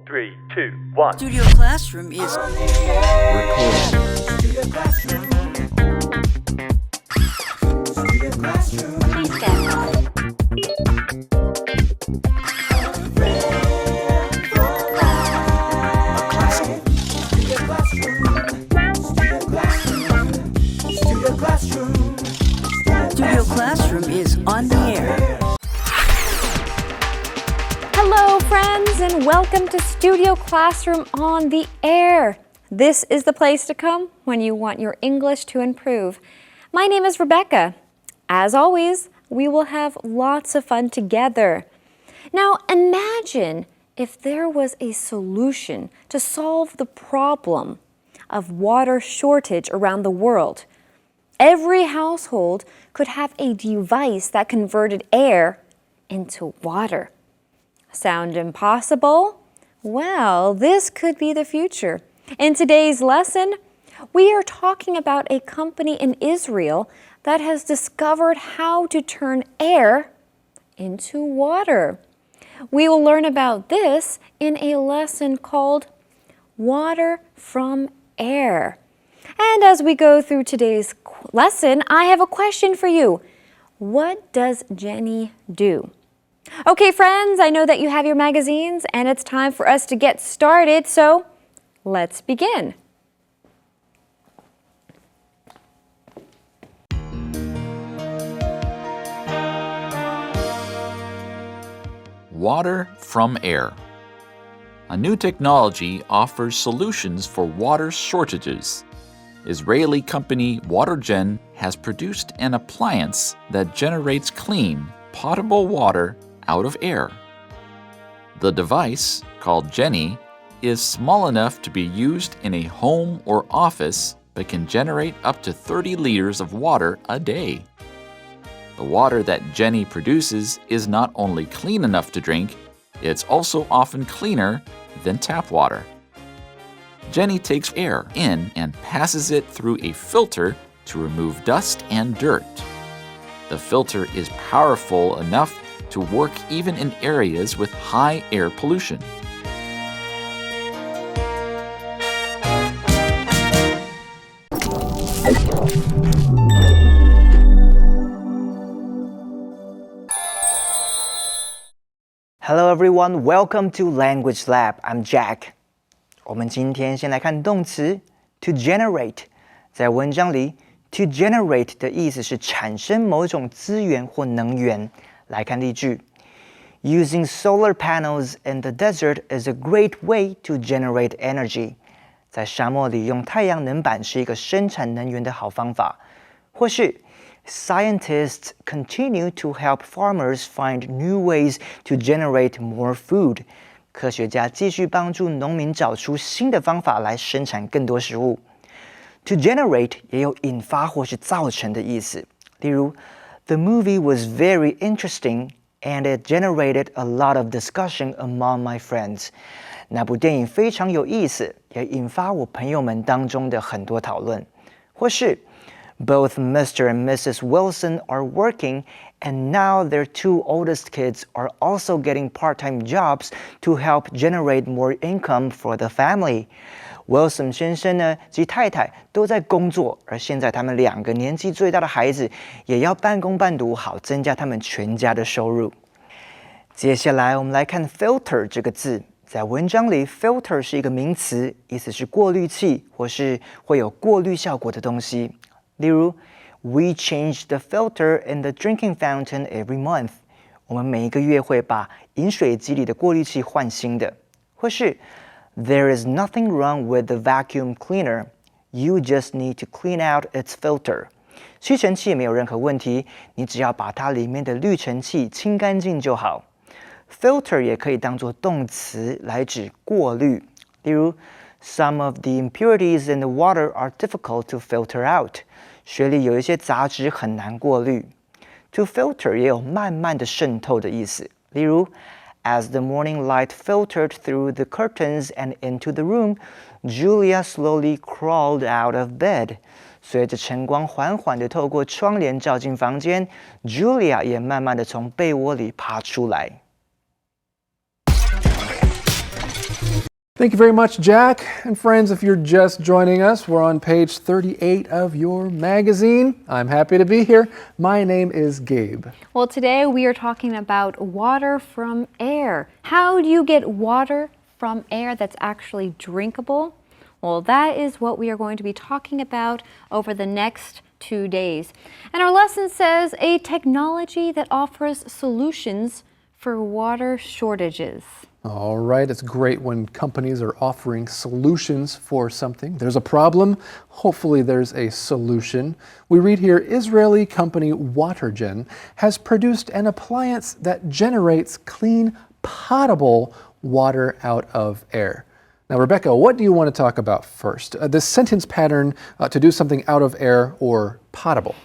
3, 2, 1. Studio Classroom is Studio Classroom. Studio Classroom. Please stand by. Studio Classroom. Studio Classroom is on the air. Hello, friends, and welcome to Studio Classroom on the air. This is the place to come when you want your English to improve. My name is Rebecca. As always, we will have lots of fun together. Now, imagine if there was a solution to solve the problem of water shortage around the world. Every household could have a device that converted air into water. Sound impossible? Well, this could be the future. In today's lesson, we are talking about a company in Israel that has discovered how to turn air into water. We will learn about this in a lesson called Water from Air. And as we go through today's lesson, I have a question for you. What does Jenny do? Okay, friends, I know that you have your magazines and it's time for us to get started, so let's begin. Water from air. A new technology offers solutions for water shortages. Israeli company WaterGen has produced an appliance that generates clean, potable water out of air. The device, called Jenny, is small enough to be used in a home or office but can generate up to 30 liters of water a day. The water that Jenny produces is not only clean enough to drink, it's also often cleaner than tap water. Jenny takes air in and passes it through a filter to remove dust and dirt. The filter is powerful enough to work even in areas with high air pollution. Hello everyone, welcome to Language Lab. I'm Jack. 我们今天先来看动词 to generate。在文章里 to generate 的意思是产生某种资源或能源。来看例句 Using solar panels in the desert is a great way to generate energy. 在沙漠里用太阳能板是一个生产能源的好方法。或是Scientists continue to help farmers find new ways to generate more food. 科学家继续帮助农民找出新的方法来生产更多食物。To generate 也有引发或是造成的意思。例如 The movie was very interesting and it generated a lot of discussion among my friends. 那部电影非常有意思，也引发我朋友们当中的很多讨论。或是Both Mr. and Mrs. Wilson are working, and now their two oldest kids are also getting part-time jobs to help generate more income for the family. Wilson 先生呢及太太都在工作，而现在他们两个年纪最大的孩子也要半工半读，好增加他们全家的收入。接下来我们来看 filter 这个字。在文章里 filter 是一个名词，意思是过滤器或是会有过滤效果的东西。例如 We change the filter in the drinking fountain every month. 我们每一个月会把饮水机里的过滤器换新的。或是 There is nothing wrong with the vacuum cleaner. You just need to clean out its filter. 吸尘器没有任何问题，你只要把它里面的滤尘器清干净就好。Filter 也可以当作动词来指过滤。例如Some of the impurities in the water are difficult to filter out. 水里有一些杂质很难过滤。To filter 也有慢慢的渗透的意思。例如 As the morning light filtered through the curtains and into the room, Julia slowly crawled out of bed. 随着晨光缓缓地透过窗帘照进房间 ，Julia 也慢慢地从被窝里爬出来。Thank you very much, Jack. And friends, if you're just joining us, we're on page 38 of your magazine. I'm happy to be here. My name is Gabe. Well, today we are talking about water from air. How do you get water from air that's actually drinkable? Well, that is what we are going to be talking about over the next 2 days. And our lesson says a technology that offers solutions for water shortages. All right, it's great when companies are offering solutions for something. There's a problem, hopefully there's a solution. We read here, Israeli company Watergen has produced an appliance that generates clean, potable water out of air. Now, Rebecca, what do you want to talk about first? This sentence pattern to do something out of air or potable.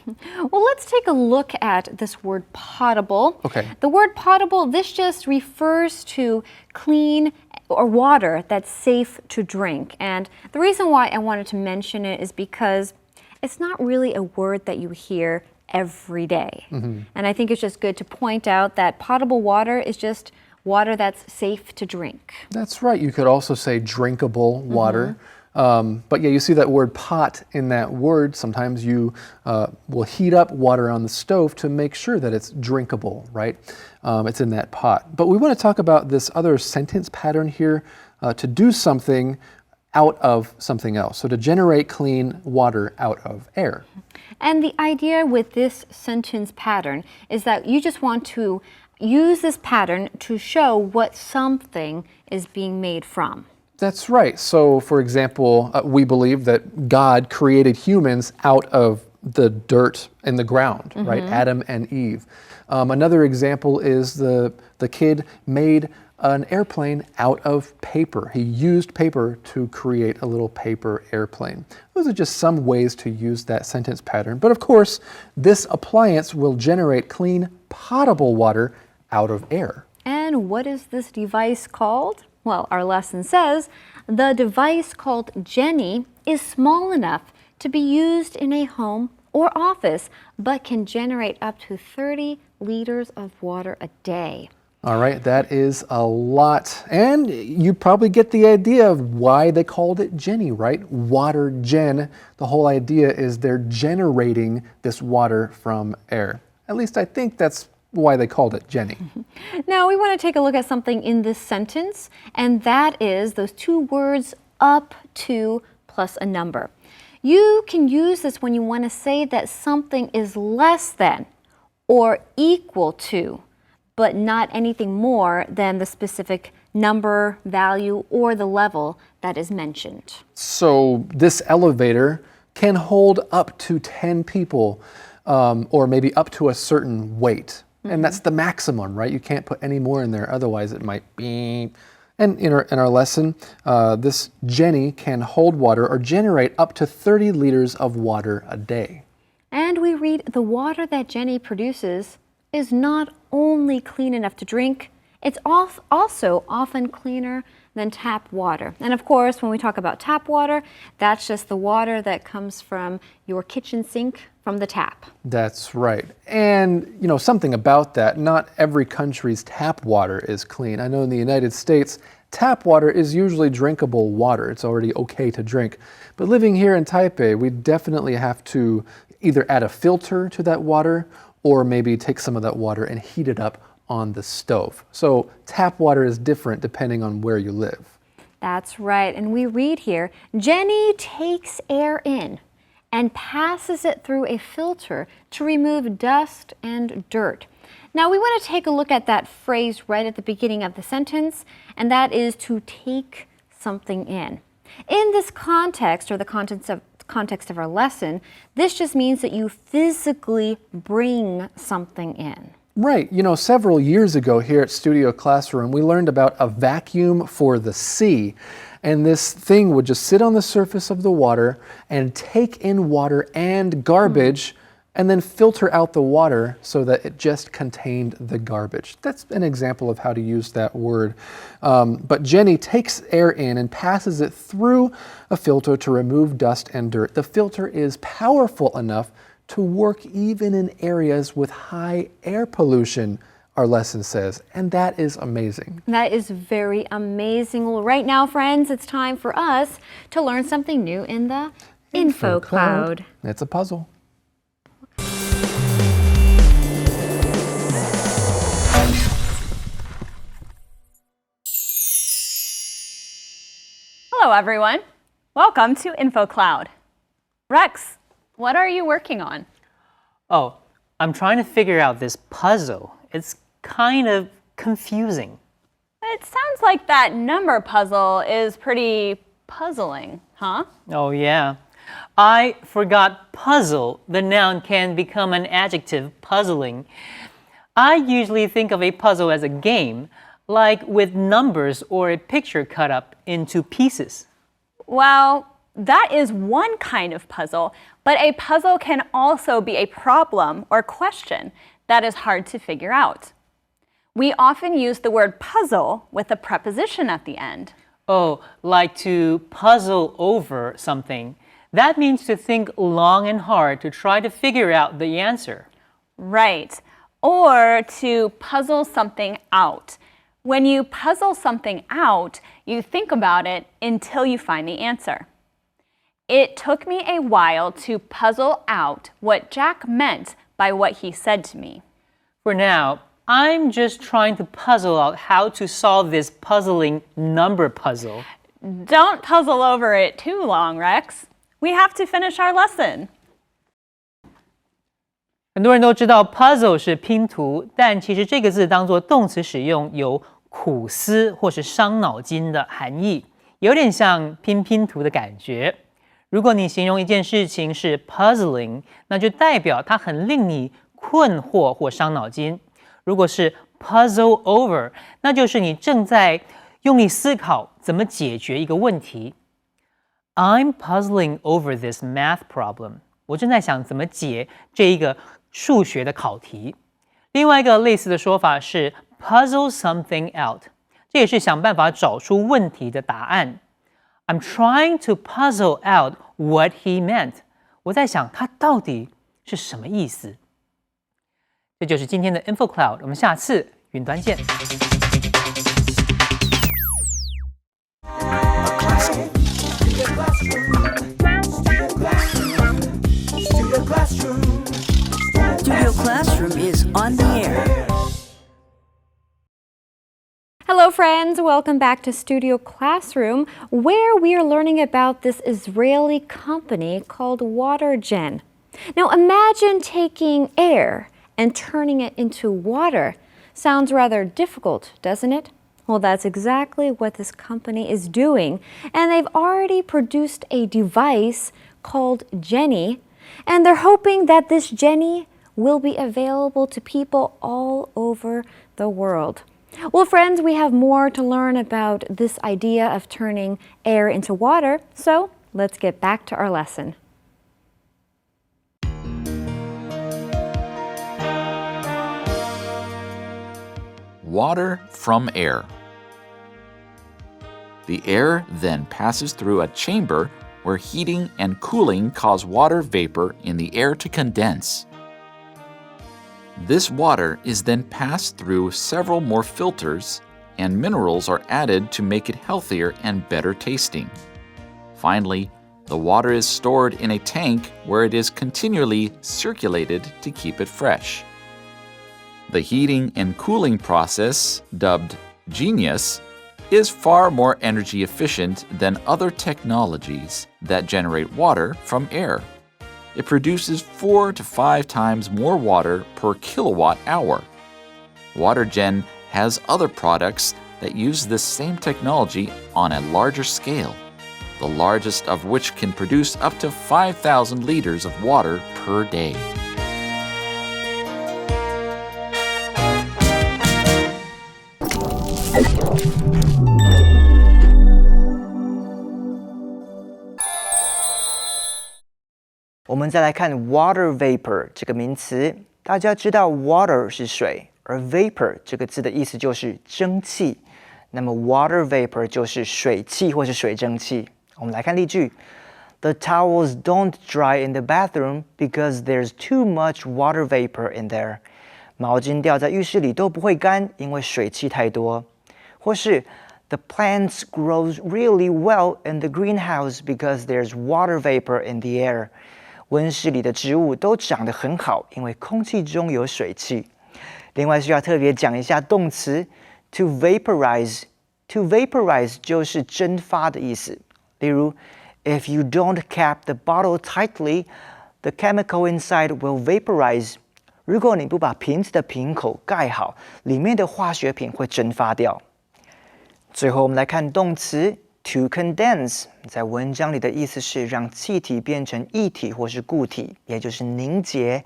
Well, let's take a look at this word potable. Okay. The word potable, this just refers to clean or water that's safe to drink. And the reason why I wanted to mention it is because it's not really a word that you hear every day. And I think it's just good to point out that potable water is just water that's safe to drink. That's right. You could also say drinkable water. But yeah, you see that word pot in that word. Sometimes you will heat up water on the stove to make sure that it's drinkable, right? It's in that pot. But we want to talk about this other sentence pattern here, to do something out of something else. So to generate clean water out of air. And the idea with this sentence pattern is that you just want to use this pattern to show what something is being made from. That's right. So, for example, we believe that God created humans out of the dirt in the ground, right? Adam and Eve. Another example is the kid made an airplane out of paper. He used paper to create a little paper airplane. Those are just some ways to use that sentence pattern. But of course, this appliance will generate clean, potable water out of air. And what is this device called? Well, our lesson says the device called Jenny is small enough to be used in a home or office, but can generate up to 30 liters of water a day. All right, that is a lot. And you probably get the idea of why they called it Jenny, right? Water gen. The whole idea is they're generating this water from air. At least I think that's why they called it Jenny. Now we want to take a look at something in this sentence, and that is those two words up to plus a number. You can use this when you want to say that something is less than or equal to, but not anything more than the specific number, value, or the level that is mentioned. So this elevator can hold up to 10 people, or maybe up to a certain weight. And that's the maximum, right? You can't put any more in there, otherwise it might beep. And in our lesson, this Jenny can hold water or generate up to 30 liters of water a day. And we read the water that Jenny produces is not only clean enough to drink, it's also often cleaner than tap water. And of course, when we talk about tap water, that's just the water that comes from your kitchen sink from the tap. That's right. And, you know, something about that, not every country's tap water is clean. I know in the United States, tap water is usually drinkable water. It's already okay to drink. But living here in Taipei, we definitely have to either add a filter to that water or maybe take some of that water and heat it up on the stove. So tap water is different depending on where you live. That's right. And we read here, Jenny takes air in and passes it through a filter to remove dust and dirt. Now we want to take a look at that phrase right at the beginning of the sentence, and that is to take something in. In this context, or the context of our lesson, this just means that you physically bring something in. Right. You know, several years ago here at Studio Classroom, we learned about a vacuum for the sea. And this thing would just sit on the surface of the water and take in water and garbage and then filter out the water so that it just contained the garbage. That's an example of how to use that word. But Jenny takes air in and passes it through a filter to remove dust and dirt. The filter is powerful enough to work even in areas with high air pollution. our lesson says, and that is amazing. That is very amazing. Well, right now, friends, it's time for us to learn something new in the Info Cloud. It's a puzzle. Hello, everyone. Welcome to Info Cloud. Rex, what are you working on? Oh, I'm trying to figure out this puzzle. It's kind of confusing. It sounds like that number puzzle is pretty puzzling, huh? Oh, yeah. I forgot puzzle. The noun can become an adjective, puzzling. I usually think of a puzzle as a game, like with numbers or a picture cut up into pieces. Well, that is one kind of puzzle, but a puzzle can also be a problem or question that is hard to figure out. We often use the word puzzle with a preposition at the end. Oh, like to puzzle over something. That means to think long and hard to try to figure out the answer. Right. Or to puzzle something out. When you puzzle something out, you think about it until you find the answer. It took me a while to puzzle out what Jack meant by what he said to me. For now, I'm just trying to puzzle out how to solve this puzzling number puzzle. Don't puzzle over it too long, Rex. We have to finish our lesson. 很多人都知道 puzzle 是拼图，但其实这个字当作动词使用有苦思或是伤脑筋的含义，有点像拼图的感觉。如果你形容一件事情是 puzzling， 那就代表它很令你困惑或伤脑筋。如果是 puzzle over， 那就是你正在用力思考怎么解决一个问题。I'm puzzling over this math problem。我正在想怎么解这一个数学的考题。另外一个类似的说法是 puzzle something out， 这也是想办法找出问题的答案。I'm trying to puzzle out what he meant。我在想他到底是什么意思。这就是今天的 Info Cloud， 我们下次云端见。Studio Classroom is on the air. Hello, friends. Welcome back to Studio Classroom, where we are learning about this Israeli company called WaterGen. Now, imagine taking air and turning it into water. Sounds rather difficult, doesn't it? Well, that's exactly what this company is doing. And they've already produced a device called Jenny. And they're hoping that this Jenny will be available to people all over the world. Well, friends, we have more to learn about this idea of turning air into water. So let's get back to our lesson. Water from air. The air then passes through a chamber where heating and cooling cause water vapor in the air to condense. This water is then passed through several more filters, and minerals are added to make it healthier and better tasting. Finally, the water is stored in a tank where it is continually circulated to keep it fresh. The heating and cooling process, dubbed Genius, is far more energy efficient than other technologies that generate water from air. It produces 4 to 5 times more water per kilowatt hour. WaterGen has other products that use this same technology on a larger scale, the largest of which can produce up to 5,000 liters of water per day. “我们再来看 water vapor 这个名词，大家知道 water 是水，而 vapor 这个字的意思就是蒸汽。那么 water vapor 就是水汽或是水蒸气。我们来看例句 ：The towels don't dry in the bathroom because there's too much water vapor in there. 毛巾掉在浴室里都不会干，因为水汽太多。或是 The plants grow really well in the greenhouse because there's water vapor in the air. 温室里的植物都长得很好，因为空气中有水汽。另外需要特别讲一下动词 to vaporize. To vaporize 就是蒸发的意思。例如 If you don't cap the bottle tightly, the chemical inside will vaporize. 如果你不把瓶子的瓶口盖好，里面的化学品会蒸发掉。最后我们来看动词 to condense， 在文章里的意思是让气体变成液体或是固体，也就是凝结。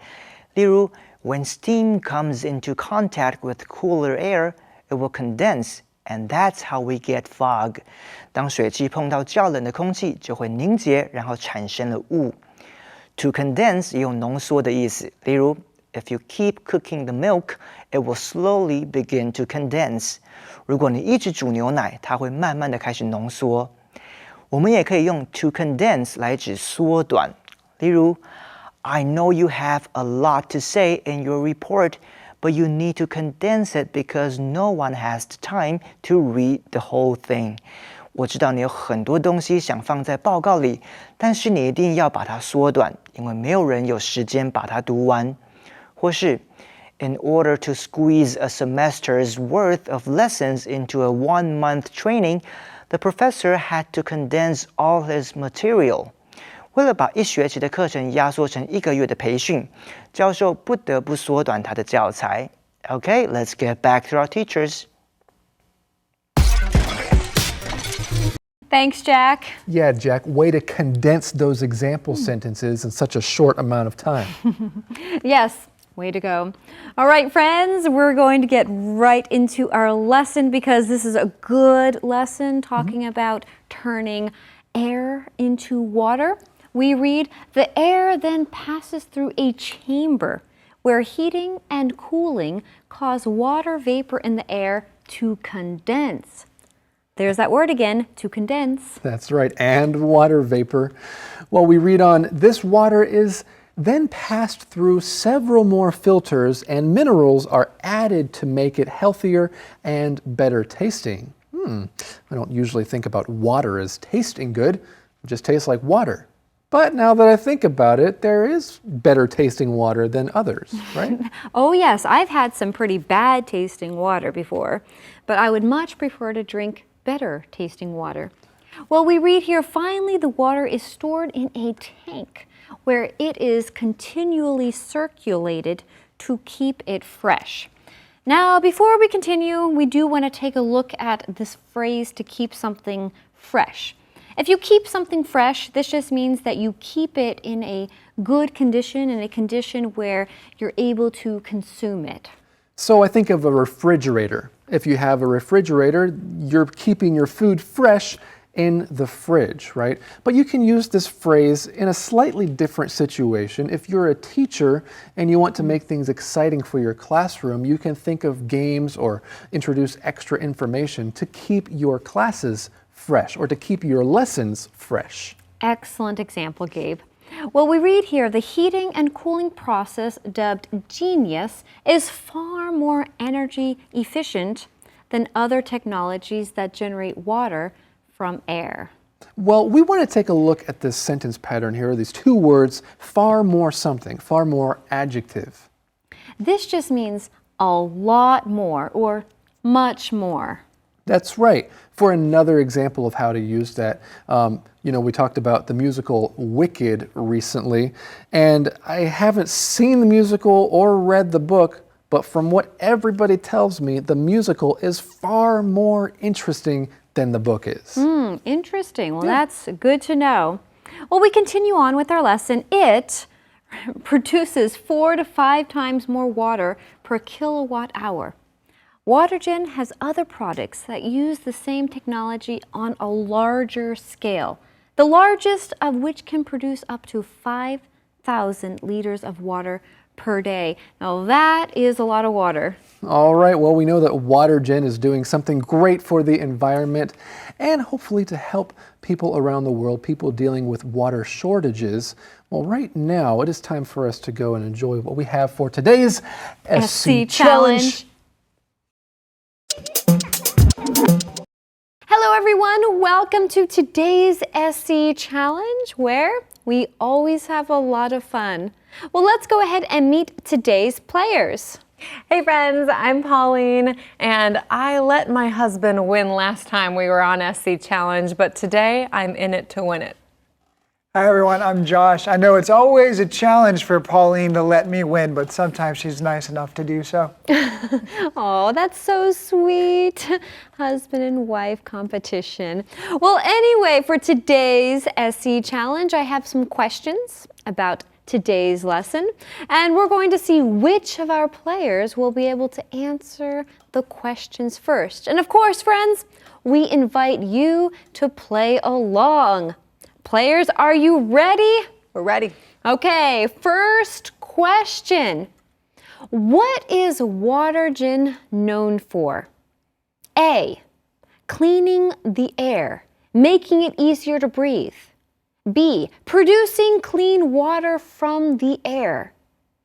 例如 When steam comes into contact with cooler air, it will condense, and that's how we get fog. 当水汽碰到较冷的空气，就会凝结，然后产生了雾。To condense 也有浓缩的意思，例如 If you keep cooking the milk, it will slowly begin to condense. 如果你一直煮牛奶，它会慢慢的开始浓缩。我们也可以用 to condense 来指缩短。例如 I know you have a lot to say in your report, but you need to condense it because no one has the time to read the whole thing. 我知道你有很多东西想放在报告里，但是你一定要把它缩短，因为没有人有时间把它读完。或是 In order to squeeze a semester's worth of lessons into a one-month training, the professor had to condense all his material. 为了把一学期的课程压缩成1个月的培训，教授不得不缩短他的教材。Okay, let's get back to our teachers. Thanks, Jack. Yeah, Jack, way to condense those example sentences in such a short amount of time. Yes, way to go. All right, friends, we're going to get right into our lesson because this is a good lesson talking about turning air into water. We read, the air then passes through a chamber where heating and cooling cause water vapor in the air to condense. There's that word again, to condense. That's right, and water vapor. Well, we read on, this water is then passed through several more filters and minerals are added to make it healthier and better tasting. I don't usually think about water as tasting good. It just tastes like water. But now that I think about it, there is better tasting water than others, right? Oh yes, I've had some pretty bad tasting water before, but I would much prefer to drink better tasting water. Well, we read here, finally the water is stored in a tank where it is continually circulated to keep it fresh. Now, before we continue, we do want to take a look at this phrase to keep something fresh. If you keep something fresh, this just means that you keep it in a good condition, in a condition where you're able to consume it. So I think of a refrigerator. If you have a refrigerator, you're keeping your food fresh in the fridge, right? But you can use this phrase in a slightly different situation. If you're a teacher and you want to make things exciting for your classroom, you can think of games or introduce extra information to keep your classes fresh or to keep your lessons fresh. Excellent example, Gabe. Well, we read here, the heating and cooling process, dubbed genius, is far more energy efficient than other technologies that generate water from air. Well, we want to take a look at this sentence pattern here, these two words, far more something, far more adjective. This just means a lot more or much more. That's right. For another example of how to use that, we talked about the musical Wicked recently, and I haven't seen the musical or read the book, but from what everybody tells me, the musical is far more interesting than the book is. Interesting. Well, that's good to know. Well, we continue on with our lesson. It produces 4 to 5 times more water per kilowatt hour. Watergen has other products that use the same technology on a larger scale, the largest of which can produce up to 5,000 liters of water per day. Now that is a lot of water. All right, well, we know that WaterGen is doing something great for the environment and hopefully to help people around the world, people dealing with water shortages. Well, right now it is time for us to go and enjoy what we have for today's SC Challenge. Hello everyone, welcome to today's SC Challenge where we always have a lot of fun. Well, let's go ahead and meet today's players. Hey friends, I'm Pauline, and I let my husband win last time we were on SC Challenge, but today I'm in it to win it. Hi everyone, I'm Josh. I know it's always a challenge for Pauline to let me win, but sometimes she's nice enough to do so. Oh, that's so sweet. Husband and wife competition. Well, anyway, for today's SC Challenge, I have some questions about today's lesson, and we're going to see which of our players will be able to answer the questions first. And of course, friends, we invite you to play along. Players, are you ready? We're ready. Okay, first question. What is WaterGen known for? A, cleaning the air, making it easier to breathe. B, producing clean water from the air.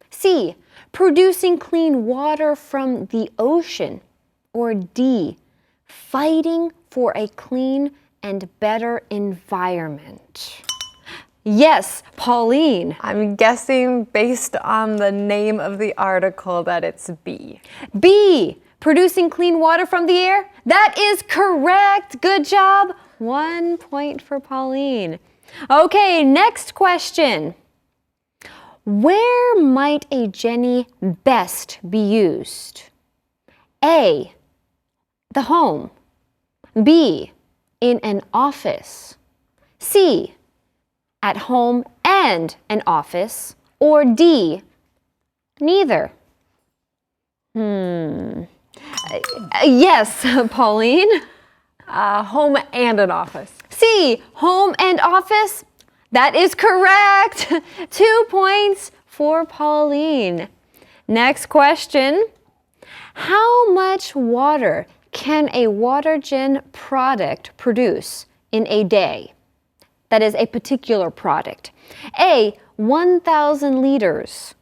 C, producing clean water from the ocean. Or D, fighting for a clean and better environment. Yes, Pauline. I'm guessing based on the name of the article that it's B. B, producing clean water from the air. That is correct. Good job. 1 point for Pauline. Okay, next question. Where might a Jenny best be used? A, the home. B, in an office. C, at home and an office. Or D, neither. Yes, Pauline. Home and an office. C, home and office. That is correct. 2 points for Pauline. Next question. How much water can a WaterGen product produce in a day? That is a particular product. A, 1,000 liters.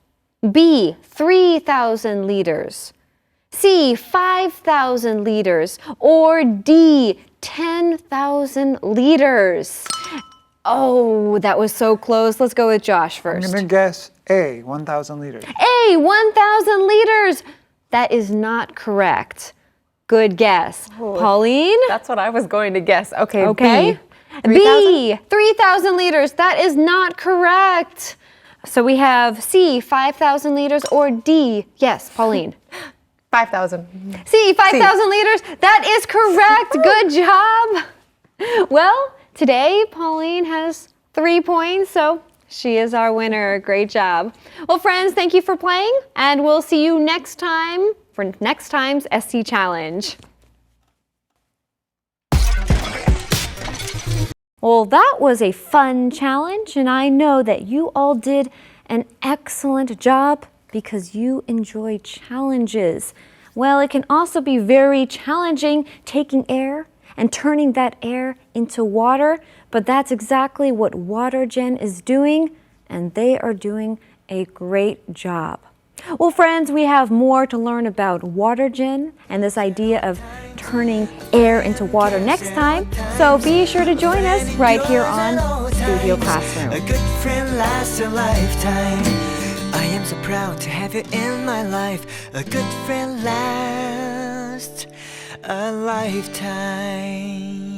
B, 3,000 liters. C, 5,000 liters. Or D, 10,000 liters. Oh, that was so close. Let's go with Josh first. I'm going to guess A, 1,000 liters. A, 1,000 liters. That is not correct. Good guess. Pauline? That's what I was going to guess. Okay, B. B, 3,000 liters. That is not correct. So we have C, 5,000 liters, or D. Yes, Pauline. 5,000. C, 5,000 liters. That is correct. Good job. Well, today Pauline has 3 points, so she is our winner. Great job. Well, friends, thank you for playing, and we'll see you next time for next time's SC Challenge. Well, that was a fun challenge, and I know that you all did an excellent job because you enjoy challenges. Well, it can also be very challenging taking air and turning that air into water, but that's exactly what WaterGen is doing, and they are doing a great job. Well, friends, we have more to learn about WaterGen and this idea of turning air into water next time, so be sure to join us right here on Studio Classroom. A good friend lasts a lifetime. I am so proud to have you in my life. A good friend lasts a lifetime.